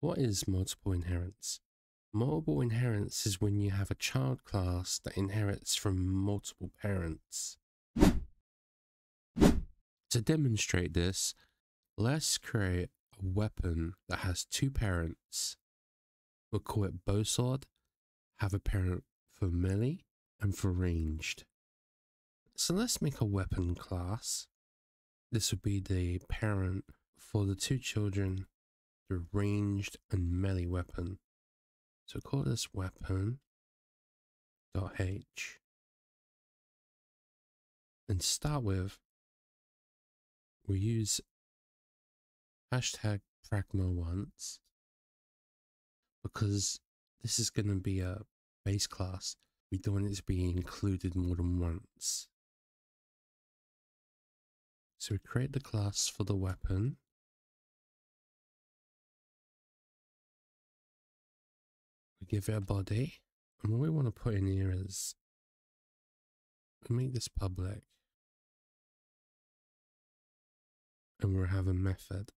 What is multiple inheritance? Multiple inheritance is when you have a child class that inherits from multiple parents. To demonstrate this, let's create a weapon that has two parents. We'll call it bowsword, have a parent for melee and for ranged. So let's make a weapon class. This would be the parent for the two children, the ranged and melee weapon. So call this weapon .h. And start with, we use hashtag pragma once because this is going to be a base class. We don't want it to be included more than once. So we create the class for the weapon. We give it a body. And what we want to put in here is, we make this public. And we'll have a method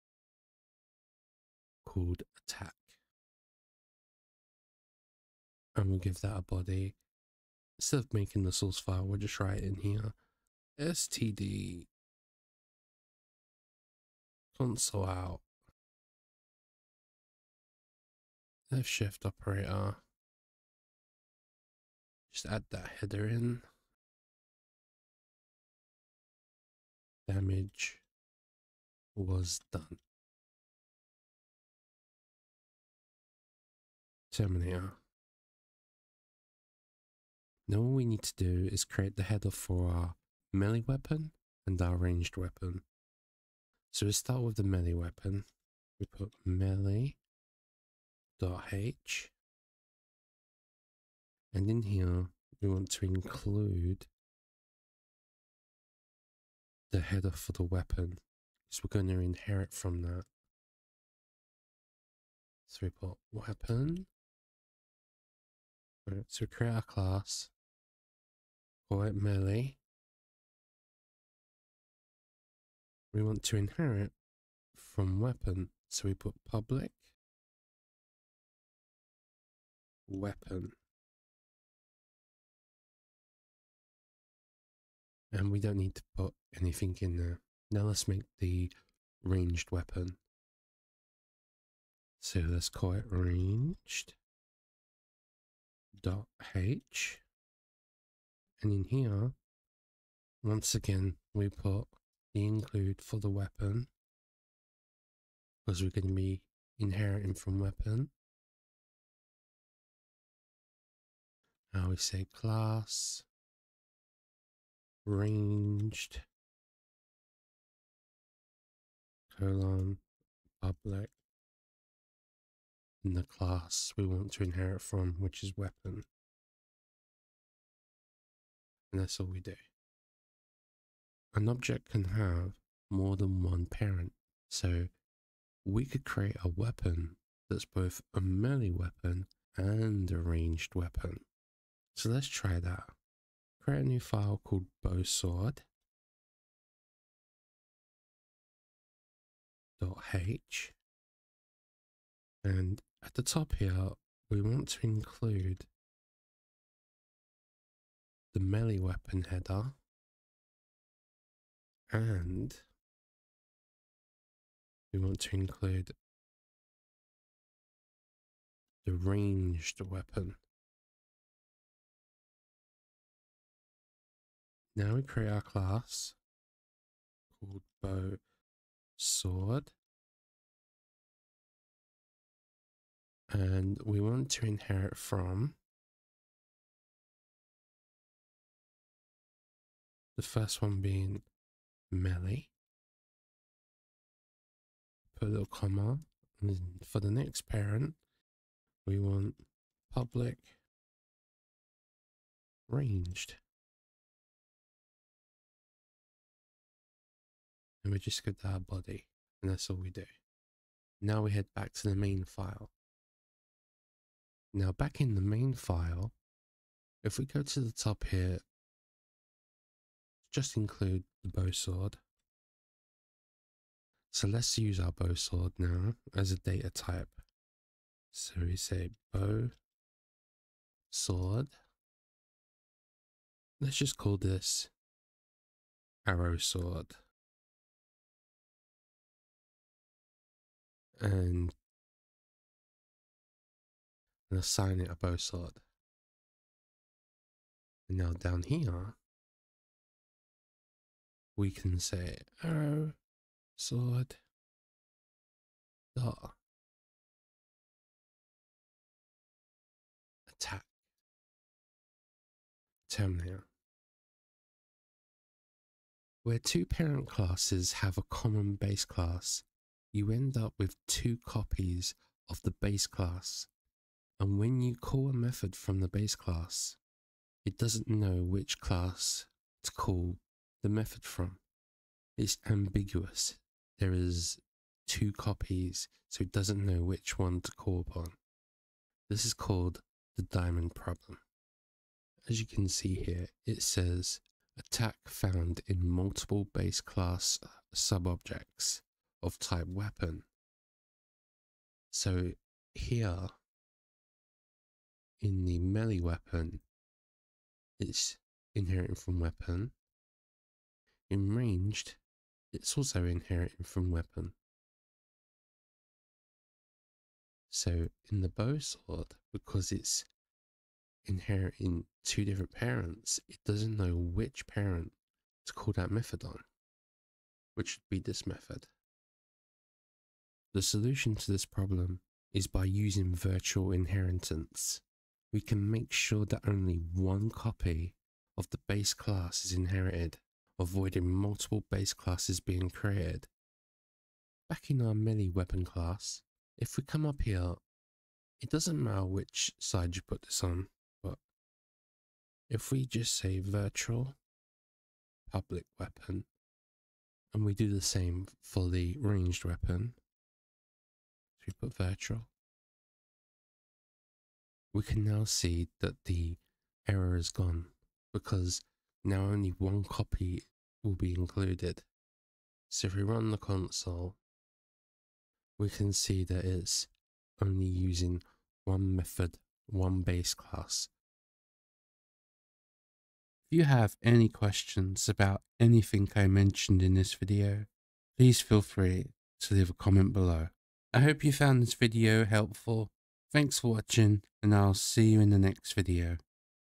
called attack. And we'll give that a body. Instead of making the source file, we'll just write in here std console out F shift operator. Just add that header in. Damage was done. Terminator. Now all we need to do is create the header for our melee weapon and our ranged weapon. So we start with the melee weapon. We put melee.h, and in here we want to include the header for the weapon, because we're going to inherit from that. So we put weapon. Right, so we create our class, call it melee. We want to inherit from weapon, so we put public weapon. And we don't need to put anything in there. Now let's make the ranged weapon. So let's call it ranged.h. And in here, once again, we put the include for the weapon, because we're going to be inheriting from weapon. Now we say class ranged colon public, and the class we want to inherit from, which is weapon. And that's all we do. An object can have more than one parent, so we could create a weapon that's both a melee weapon and a ranged weapon. So let's try that. Create a new file called bowsword.h, and at the top here we want to include the melee weapon header, and we want to include the ranged weapon. Now we create our class called bowsword, and we want to inherit from the first one being melee. Put a little comma, and then for the next parent we want public ranged, and we just get our body, and that's all we do. Now we head back to the main file. Now back in the main file, if we go to the top here, just include the bowsword. So let's use our bowsword now as a data type. So we say bow, sword. Let's just call this arrow sword. And assign it a bow sword. And now down here, we can say arrow, sword, dot, attack, terminator. Where two parent classes have a common base class, you end up with two copies of the base class. And when you call a method from the base class, it doesn't know which class to call the method from. It's ambiguous. There is two copies, so it doesn't know which one to call upon. This is called the diamond problem. As you can see here, it says attack found in multiple base class subobjects of type weapon. So here in the melee weapon, it's inheriting from weapon. In ranged, it's also inheriting from weapon. So in the bow sword, because it's inheriting two different parents, it doesn't know which parent to call that method on, which should be this method. The solution to this problem is by using virtual inheritance. We can make sure that only one copy of the base class is inherited, avoiding multiple base classes being created. Back in our melee weapon class, if we come up here, it doesn't matter which side you put this on, but if we just say virtual public weapon, and we do the same for the ranged weapon, so we put virtual, we can now see that the error is gone, because now only one copy will be included. So if we run the console, we can see that it's only using one method, one base class. If you have any questions about anything I mentioned in this video, please feel free to leave a comment below. I hope you found this video helpful. Thanks for watching, and I'll see you in the next video.